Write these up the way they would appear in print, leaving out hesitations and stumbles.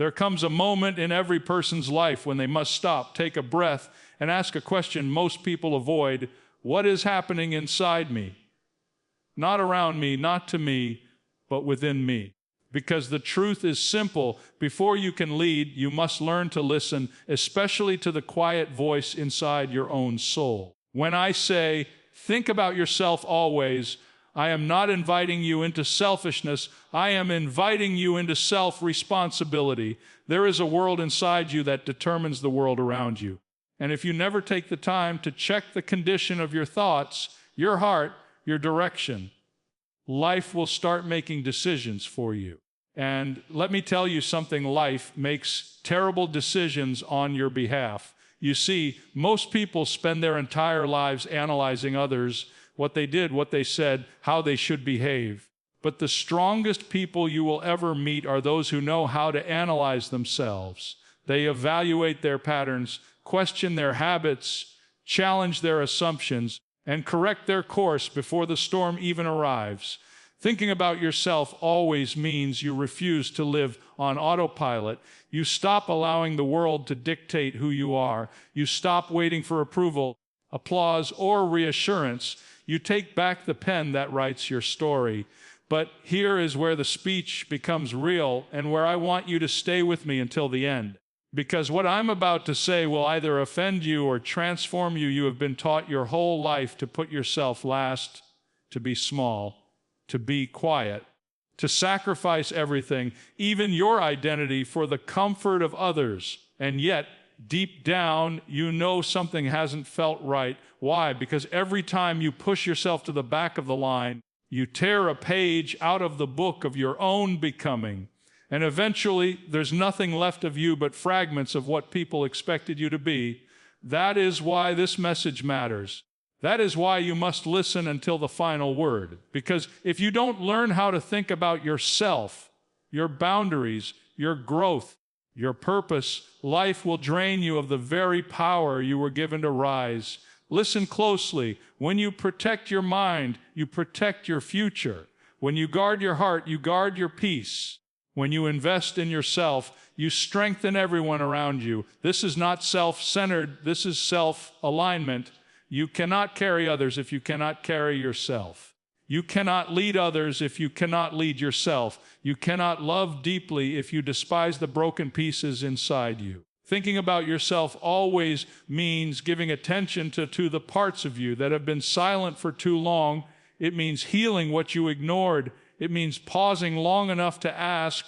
There comes a moment in every person's life when they must stop, take a breath, and ask a question most people avoid. What is happening inside me? Not around me, not to me, but within me. Because the truth is simple. Before you can lead, you must learn to listen, especially to the quiet voice inside your own soul. When I say, think about yourself always, I am not inviting you into selfishness. I am inviting you into self-responsibility. There is a world inside you that determines the world around you. And if you never take the time to check the condition of your thoughts, your heart, your direction, life will start making decisions for you. And let me tell you something, life makes terrible decisions on your behalf. You see, most people spend their entire lives analyzing others, what they did, what they said, how they should behave. But the strongest people you will ever meet are those who know how to analyze themselves. They evaluate their patterns, question their habits, challenge their assumptions, and correct their course before the storm even arrives. Thinking about yourself always means you refuse to live on autopilot. You stop allowing the world to dictate who you are. You stop waiting for approval, applause, or reassurance. You take back the pen that writes your story. But here is where the speech becomes real and where I want you to stay with me until the end. Because what I'm about to say will either offend you or transform you. You have been taught your whole life to put yourself last, to be small, to be quiet, to sacrifice everything, even your identity, for the comfort of others. And yet, deep down, you know something hasn't felt right. Why? Because every time you push yourself to the back of the line, you tear a page out of the book of your own becoming. And eventually, there's nothing left of you but fragments of what people expected you to be. That is why this message matters. That is why you must listen until the final word. Because if you don't learn how to think about yourself, your boundaries, your growth, your purpose, life will drain you of the very power you were given to rise. Listen closely. When you protect your mind, you protect your future. When you guard your heart, you guard your peace. When you invest in yourself, you strengthen everyone around you. This is not self-centered. This is self-alignment. You cannot carry others if you cannot carry yourself. You cannot lead others if you cannot lead yourself. You cannot love deeply if you despise the broken pieces inside you. Thinking about yourself always means giving attention to the parts of you that have been silent for too long. It means healing what you ignored. It means pausing long enough to ask,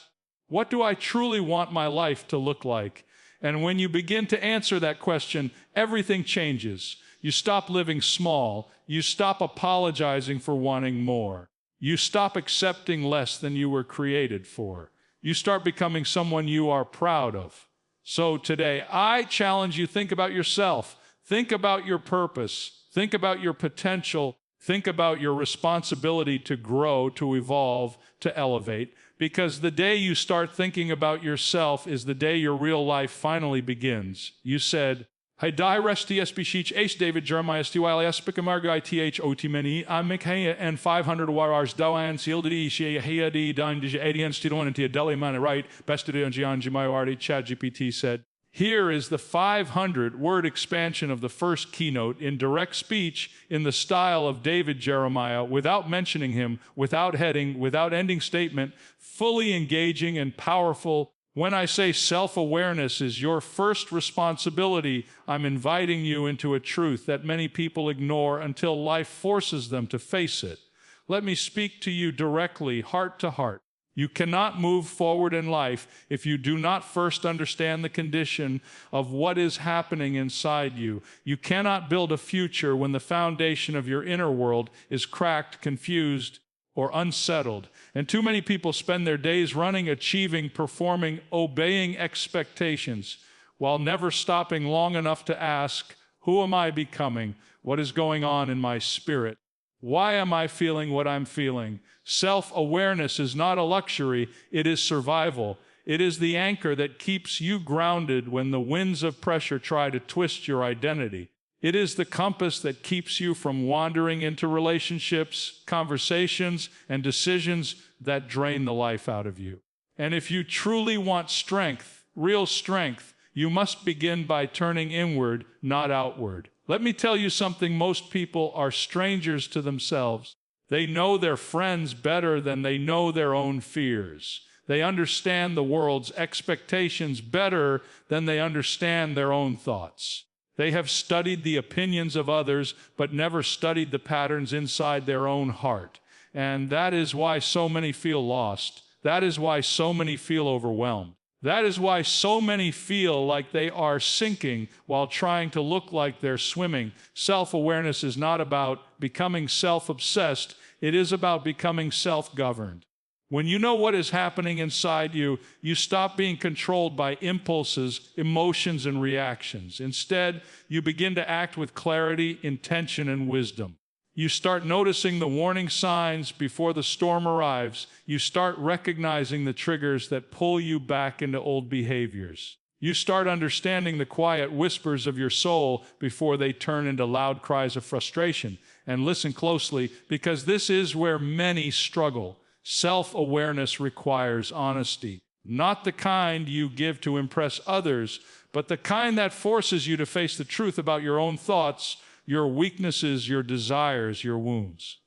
what do I truly want my life to look like? And when you begin to answer that question, everything changes. You stop living small. You stop apologizing for wanting more. You stop accepting less than you were created for. You start becoming someone you are proud of. So today, I challenge you, think about yourself. Think about your purpose. Think about your potential. Think about your responsibility to grow, to evolve, to elevate. Because the day you start thinking about yourself is the day your real life finally begins. You said, Hai dai resti espishich ace David Jeremiah Stiwile Espicamarga ITH Otimeni, Amikhea and 500 warars Dawan Sildidi, Shea Headi, Dandij Adian Stidon and Tiadeli Mana right, Bestidi and Jian Jimayardi, ChatGPT said. Here is the 500-word expansion of the first keynote in direct speech in the style of David Jeremiah, without mentioning him, without heading, without ending statement, fully engaging and powerful. When I say self-awareness is your first responsibility, I'm inviting you into a truth that many people ignore until life forces them to face it. Let me speak to you directly, heart to heart. You cannot move forward in life if you do not first understand the condition of what is happening inside you. You cannot build a future when the foundation of your inner world is cracked, confused, or unsettled. And too many people spend their days running, achieving, performing, obeying expectations, while never stopping long enough to ask, who am I becoming? What is going on in my spirit? Why am I feeling what I'm feeling? Self-awareness is not a luxury, it is survival. It is the anchor that keeps you grounded when the winds of pressure try to twist your identity. It is the compass that keeps you from wandering into relationships, conversations, and decisions that drain the life out of you. And if you truly want strength, real strength, you must begin by turning inward, not outward. Let me tell you something: most people are strangers to themselves. They know their friends better than they know their own fears. They understand the world's expectations better than they understand their own thoughts. They have studied the opinions of others, but never studied the patterns inside their own heart. And that is why so many feel lost. That is why so many feel overwhelmed. That is why so many feel like they are sinking while trying to look like they're swimming. Self-awareness is not about becoming self-obsessed. It is about becoming self-governed. When you know what is happening inside you, you stop being controlled by impulses, emotions, and reactions. Instead, you begin to act with clarity, intention, and wisdom. You start noticing the warning signs before the storm arrives. You start recognizing the triggers that pull you back into old behaviors. You start understanding the quiet whispers of your soul before they turn into loud cries of frustration. And listen closely, because this is where many struggle. Self-awareness requires honesty. Not the kind you give to impress others, but the kind that forces you to face the truth about your own thoughts, your weaknesses, your desires, your wounds.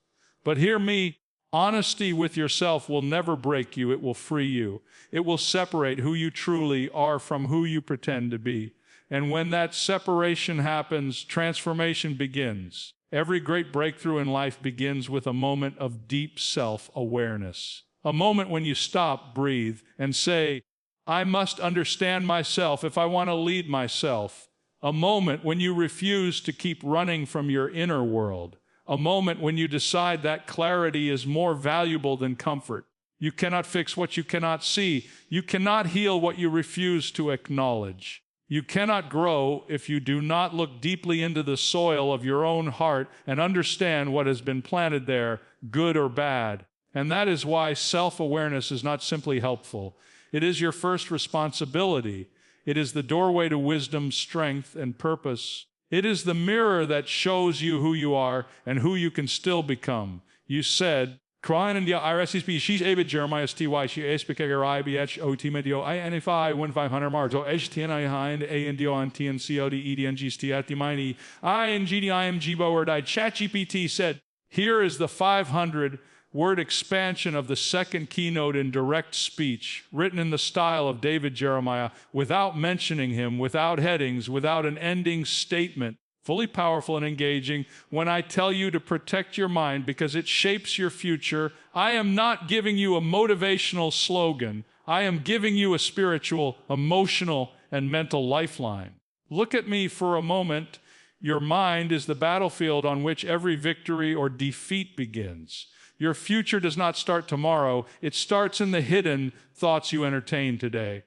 But hear me, honesty with yourself will never break you. It will free you. It will separate who you truly are from who you pretend to be. And when that separation happens, transformation begins. Every great breakthrough in life begins with a moment of deep self-awareness. A moment when you stop, breathe, and say, I must understand myself if I want to lead myself. A moment when you refuse to keep running from your inner world. A moment when you decide that clarity is more valuable than comfort. You cannot fix what you cannot see. You cannot heal what you refuse to acknowledge. You cannot grow if you do not look deeply into the soil of your own heart and understand what has been planted there, good or bad. And that is why self-awareness is not simply helpful. It is your first responsibility. It is the doorway to wisdom, strength, and purpose. It is the mirror that shows you who you are and who you can still become. You said, Crying in the RSSP, she's a bit Jeremiah STY, she is because IBH, OT Medio, INFI, 1500 Mars, or HTNI hind, A and D on TNCOD, EDNGST at the mighty, INGDIMG word I. ChatGPT said, here is the 500-word expansion of the second keynote in direct speech, written in the style of David Jeremiah, without mentioning him, without headings, without an ending statement. Fully powerful and engaging. When I tell you to protect your mind because it shapes your future, I am not giving you a motivational slogan. I am giving you a spiritual, emotional, and mental lifeline. Look at me for a moment. Your mind is the battlefield on which every victory or defeat begins. Your future does not start tomorrow. It starts in the hidden thoughts you entertain today.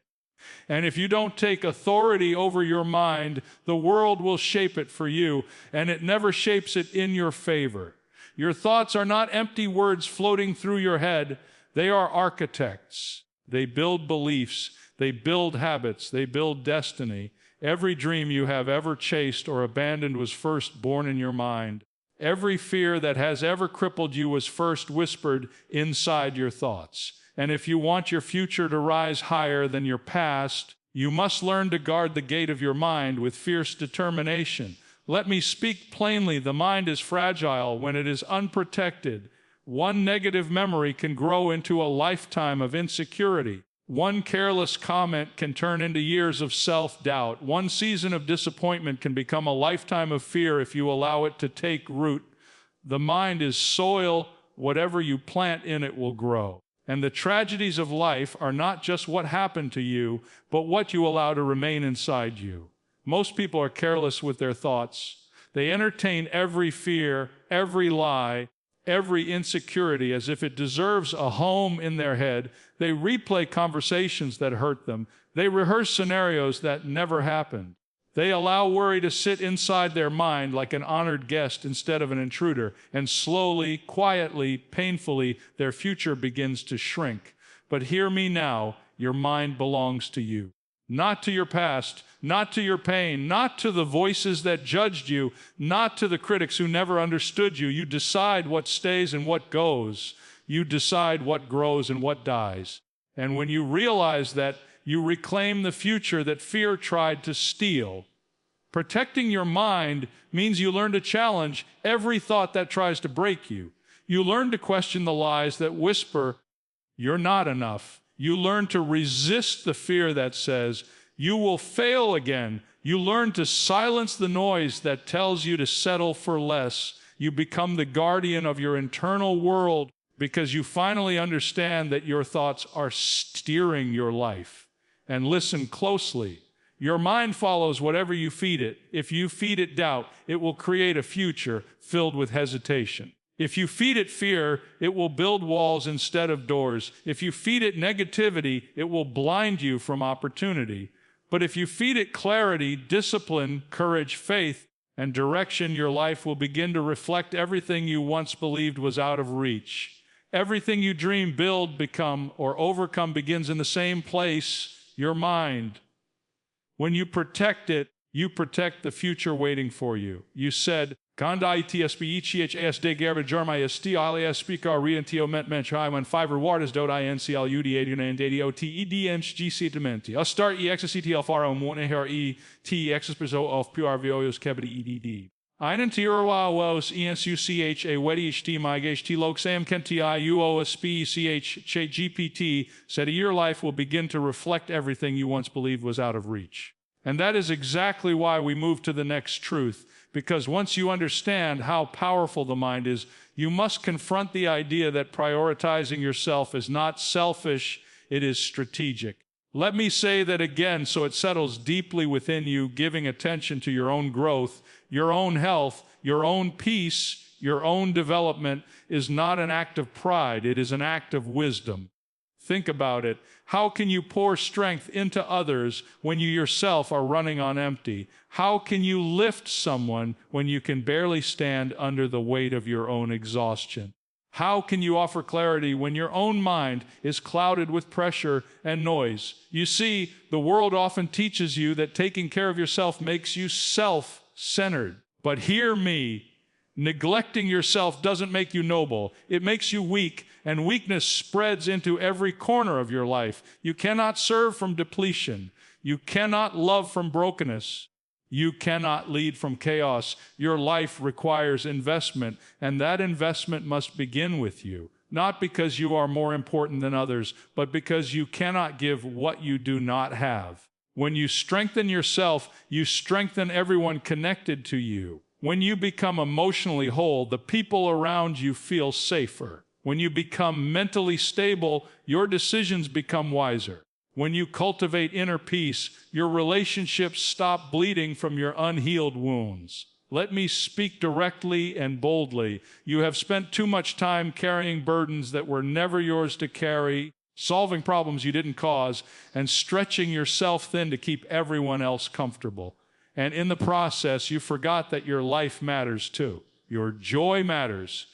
And if you don't take authority over your mind, the world will shape it for you, and it never shapes it in your favor. Your thoughts are not empty words floating through your head. They are architects. They build beliefs. They build habits. They build destiny. Every dream you have ever chased or abandoned was first born in your mind. Every fear that has ever crippled you was first whispered inside your thoughts. And if you want your future to rise higher than your past, you must learn to guard the gate of your mind with fierce determination. Let me speak plainly. The mind is fragile when it is unprotected. One negative memory can grow into a lifetime of insecurity. One careless comment can turn into years of self-doubt. One season of disappointment can become a lifetime of fear if you allow it to take root. The mind is soil. Whatever you plant in it will grow. And the tragedies of life are not just what happened to you, but what you allow to remain inside you. Most people are careless with their thoughts. They entertain every fear, every lie, every insecurity as if it deserves a home in their head. They replay conversations that hurt them. They rehearse scenarios that never happened. They allow worry to sit inside their mind like an honored guest instead of an intruder, and slowly, quietly, painfully, their future begins to shrink. But hear me now, your mind belongs to you. Not to your past, not to your pain, not to the voices that judged you, not to the critics who never understood you. You decide what stays and what goes. You decide what grows and what dies. And when you realize that, you reclaim the future that fear tried to steal. Protecting your mind means you learn to challenge every thought that tries to break you. You learn to question the lies that whisper, "You're not enough." You learn to resist the fear that says, "You will fail again." You learn to silence the noise that tells you to settle for less. You become the guardian of your internal world because you finally understand that your thoughts are steering your life. And listen closely. Your mind follows whatever you feed it. If you feed it doubt, it will create a future filled with hesitation. If you feed it fear, it will build walls instead of doors. If you feed it negativity, it will blind you from opportunity. But if you feed it clarity, discipline, courage, faith, and direction, your life will begin to reflect everything you once believed was out of reach. Everything you dream, build, become, or overcome begins in the same place, your mind. When you protect it, you protect the future waiting for you. You said, Kanda ITSB Gerber Germai Sti alias speaker Rientio Mench I when 5 rewardes dot INCLUD 89 DOTEDMG Cementi. I'll start EXCTL Faro Moneher T Expresso of PRVOs Kebedi EDD. Einen Tierwa was ENSUCH a Weddish T Migage T Lok Sam Kenti UOSP CH GPT said your life will begin to reflect everything you once believed was out of reach. And that is exactly why we move to the next truth. Because once you understand how powerful the mind is, you must confront the idea that prioritizing yourself is not selfish, it is strategic. Let me say that again so it settles deeply within you, giving attention to your own growth, your own health, your own peace, your own development is not an act of pride, it is an act of wisdom. Think about it. How can you pour strength into others when you yourself are running on empty? How can you lift someone when you can barely stand under the weight of your own exhaustion? How can you offer clarity when your own mind is clouded with pressure and noise? You see, the world often teaches you that taking care of yourself makes you self-centered. But hear me. Neglecting yourself doesn't make you noble. It makes you weak, and weakness spreads into every corner of your life. You cannot serve from depletion. You cannot love from brokenness. You cannot lead from chaos. Your life requires investment, and that investment must begin with you. Not because you are more important than others, but because you cannot give what you do not have. When you strengthen yourself, you strengthen everyone connected to you. When you become emotionally whole, the people around you feel safer. When you become mentally stable, your decisions become wiser. When you cultivate inner peace, your relationships stop bleeding from your unhealed wounds. Let me speak directly and boldly. You have spent too much time carrying burdens that were never yours to carry, solving problems you didn't cause, and stretching yourself thin to keep everyone else comfortable. And in the process, you forgot that your life matters too. Your joy matters.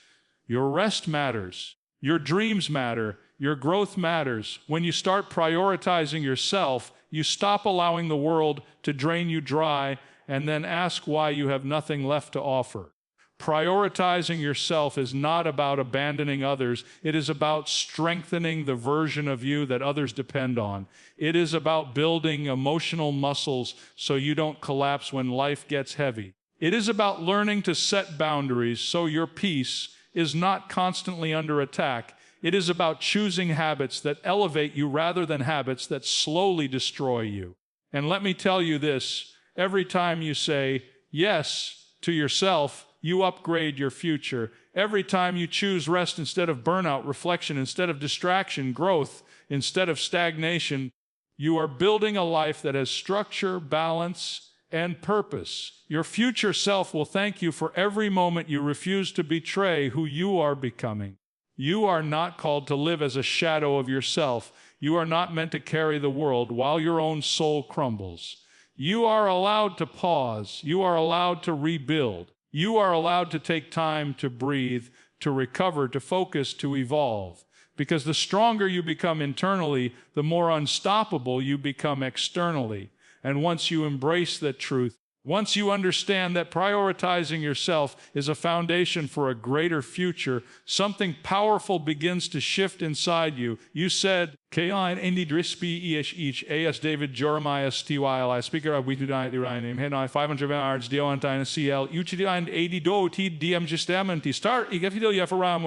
Your rest matters. Your dreams matter. Your growth matters. When you start prioritizing yourself, you stop allowing the world to drain you dry and then ask why you have nothing left to offer. Prioritizing yourself is not about abandoning others. It is about strengthening the version of you that others depend on. It is about building emotional muscles so you don't collapse when life gets heavy. It is about learning to set boundaries so your peace is not constantly under attack. It is about choosing habits that elevate you rather than habits that slowly destroy you. And let me tell you this, every time you say yes to yourself, you upgrade your future. Every time you choose rest instead of burnout, reflection instead of distraction, growth instead of stagnation, you are building a life that has structure, balance, and purpose. Your future self will thank you for every moment you refuse to betray who you are becoming. You are not called to live as a shadow of yourself. You are not meant to carry the world while your own soul crumbles. You are allowed to pause. You are allowed to rebuild. You are allowed to take time to breathe, to recover, to focus, to evolve. Because the stronger you become internally, the more unstoppable you become externally. And once you embrace that truth, Once you understand that prioritizing yourself is a foundation for a greater future, something powerful begins to shift inside you. You said, Kain Indi Drispi each as David Jeremiah Stiwile, speaker of Witudai Ryan, Henai 500 Ards, Dioantine CL, Uchidine 80 do T DM Justamenti, Start, Igafidil Yafaram,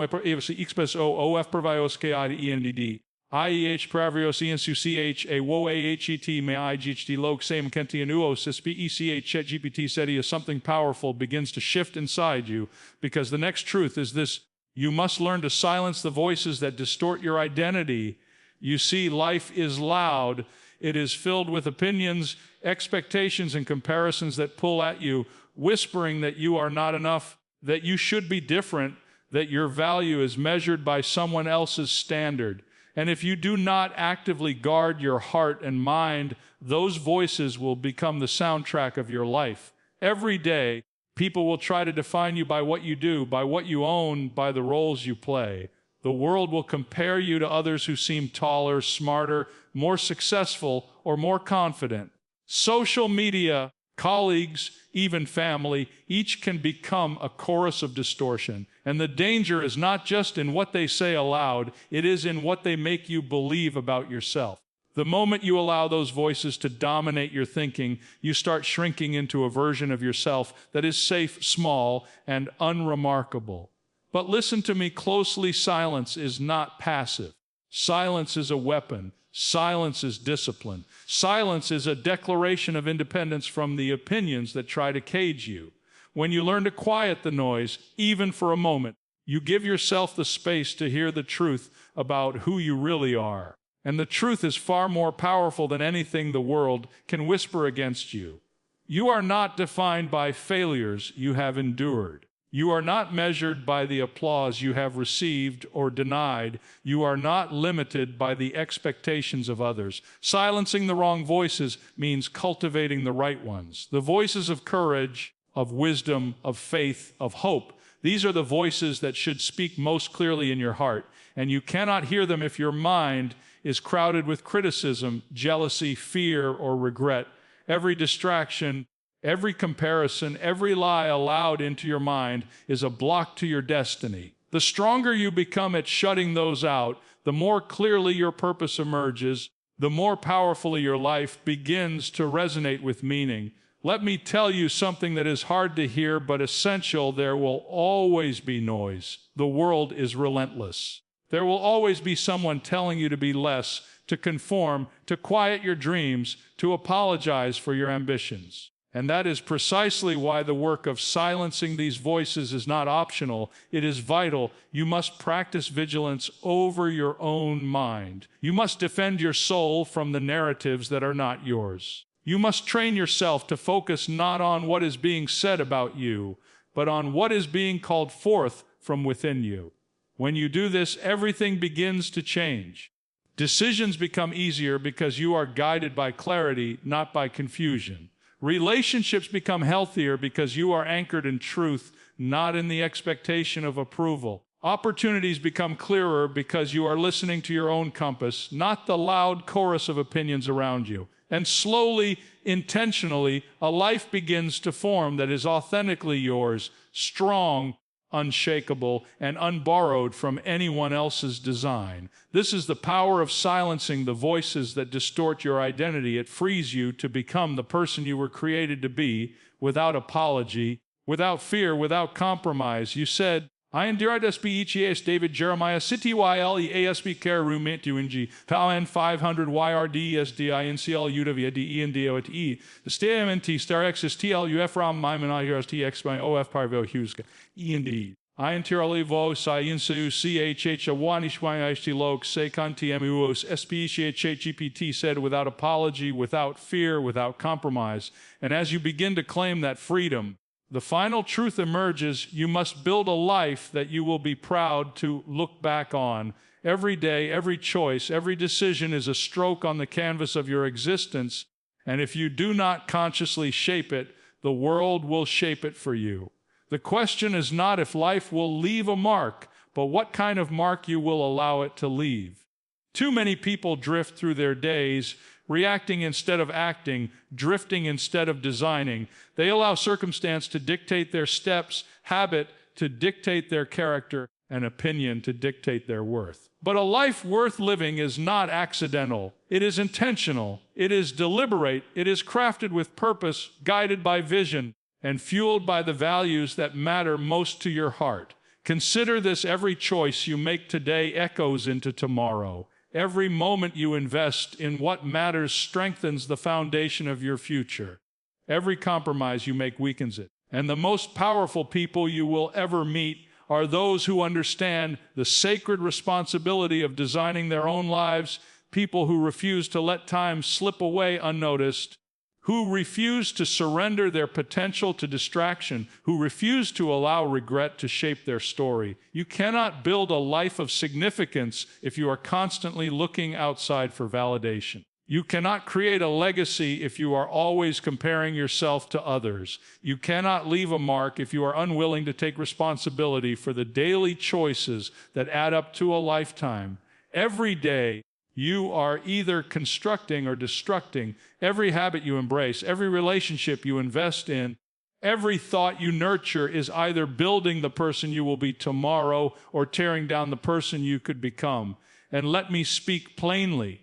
Expes OF Provios KI ENDD. IEH Pravios ENSUCH a WO AHET may IGHT log same Kentianuo SPECH Chat GPT SETI is something powerful begins to shift inside you, because the next truth is this: you must learn to silence the voices that distort your identity. You see, life is loud. It is filled with opinions, expectations, and comparisons that pull at you, whispering that you are not enough, that you should be different, that your value is measured by someone else's standard. And if you do not actively guard your heart and mind, those voices will become the soundtrack of your life. Every day, people will try to define you by what you do, by what you own, by the roles you play. The world will compare you to others who seem taller, smarter, more successful, or more confident. Social media, colleagues, even family, each can become a chorus of distortion. And the danger is not just in what they say aloud, it is in what they make you believe about yourself. The moment you allow those voices to dominate your thinking, you start shrinking into a version of yourself that is safe, small, and unremarkable. But listen to me closely, silence is not passive. Silence is a weapon. Silence is discipline. Silence is a declaration of independence from the opinions that try to cage you. When you learn to quiet the noise, even for a moment, you give yourself the space to hear the truth about who you really are. And the truth is far more powerful than anything the world can whisper against you. You are not defined by failures you have endured. You are not measured by the applause you have received or denied. You are not limited by the expectations of others. Silencing the wrong voices means cultivating the right ones. The voices of courage, of wisdom, of faith, of hope. These are the voices that should speak most clearly in your heart. And you cannot hear them if your mind is crowded with criticism, jealousy, fear, or regret. Every distraction, every comparison, every lie allowed into your mind is a block to your destiny. The stronger you become at shutting those out, the more clearly your purpose emerges, the more powerfully your life begins to resonate with meaning. Let me tell you something that is hard to hear but essential. There will always be noise. The world is relentless. There will always be someone telling you to be less, to conform, to quiet your dreams, to apologize for your ambitions. And that is precisely why the work of silencing these voices is not optional. It is vital. You must practice vigilance over your own mind. You must defend your soul from the narratives that are not yours. You must train yourself to focus not on what is being said about you, but on what is being called forth from within you. When you do this, everything begins to change. Decisions become easier because you are guided by clarity, not by confusion. Relationships become healthier because you are anchored in truth, not in the expectation of approval. Opportunities become clearer because you are listening to your own compass, not the loud chorus of opinions around you. And slowly, intentionally, a life begins to form that is authentically yours, strong, unshakable, and unborrowed from anyone else's design. This is the power of silencing the voices that distort your identity. It frees you to become the person you were created to be, without apology, without fear, without compromise. You said, I endure SBECS David Jeremiah City YLE ASB care roommate UNG PALN 500 YRD SDI NCL UWA DE and DO at E the STMNT Star X's TLUF Ram Myman IRS TX by OF Parvo Huska E and D. I entirely vo sciences CHH a Wanishwai log se contiamuos SPECH GPT said without apology, without fear, without compromise. And as you begin to claim that freedom, the final truth emerges. You must build a life that you will be proud to look back on. Every day, every choice, every decision is a stroke on the canvas of your existence. And if you do not consciously shape it, the world will shape it for you. The question is not if life will leave a mark, but what kind of mark you will allow it to leave. Too many people drift through their days, reacting instead of acting, drifting instead of designing. They allow circumstance to dictate their steps, habit to dictate their character, and opinion to dictate their worth. But a life worth living is not accidental. It is intentional. It is deliberate. It is crafted with purpose, guided by vision, and fueled by the values that matter most to your heart. Consider this: every choice you make today echoes into tomorrow. Every moment you invest in what matters strengthens the foundation of your future. Every compromise you make weakens it. And the most powerful people you will ever meet are those who understand the sacred responsibility of designing their own lives, people who refuse to let time slip away unnoticed, who refuse to surrender their potential to distraction, who refuse to allow regret to shape their story. You cannot build a life of significance if you are constantly looking outside for validation. You cannot create a legacy if you are always comparing yourself to others. You cannot leave a mark if you are unwilling to take responsibility for the daily choices that add up to a lifetime. Every day, you are either constructing or destructing. Every habit you embrace, every relationship you invest in, every thought you nurture is either building the person you will be tomorrow or tearing down the person you could become. And let me speak plainly.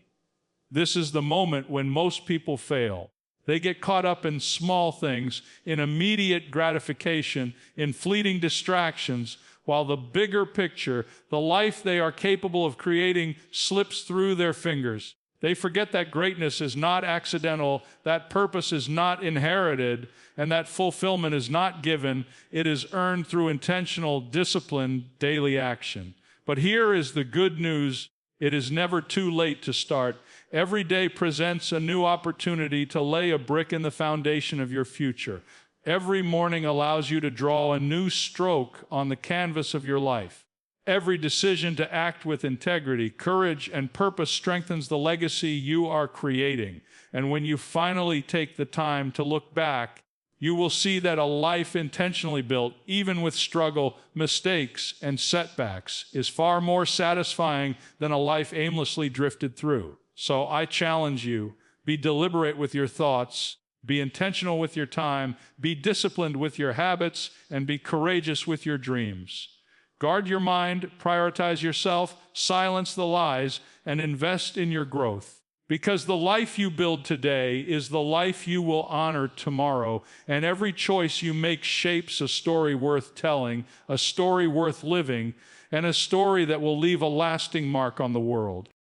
This is the moment when most people fail. They get caught up in small things, in immediate gratification, in fleeting distractions, while the bigger picture, the life they are capable of creating, slips through their fingers. They forget that greatness is not accidental, that purpose is not inherited, and that fulfillment is not given. It is earned through intentional, disciplined, daily action. But here is the good news: it is never too late to start. Every day presents a new opportunity to lay a brick in the foundation of your future. Every morning allows you to draw a new stroke on the canvas of your life. Every decision to act with integrity, courage, and purpose strengthens the legacy you are creating. And when you finally take the time to look back, you will see that a life intentionally built, even with struggle, mistakes, and setbacks, is far more satisfying than a life aimlessly drifted through. So I challenge you: be deliberate with your thoughts, be intentional with your time, be disciplined with your habits, and be courageous with your dreams. Guard your mind, prioritize yourself, silence the lies, and invest in your growth. Because the life you build today is the life you will honor tomorrow, and every choice you make shapes a story worth telling, a story worth living, and a story that will leave a lasting mark on the world.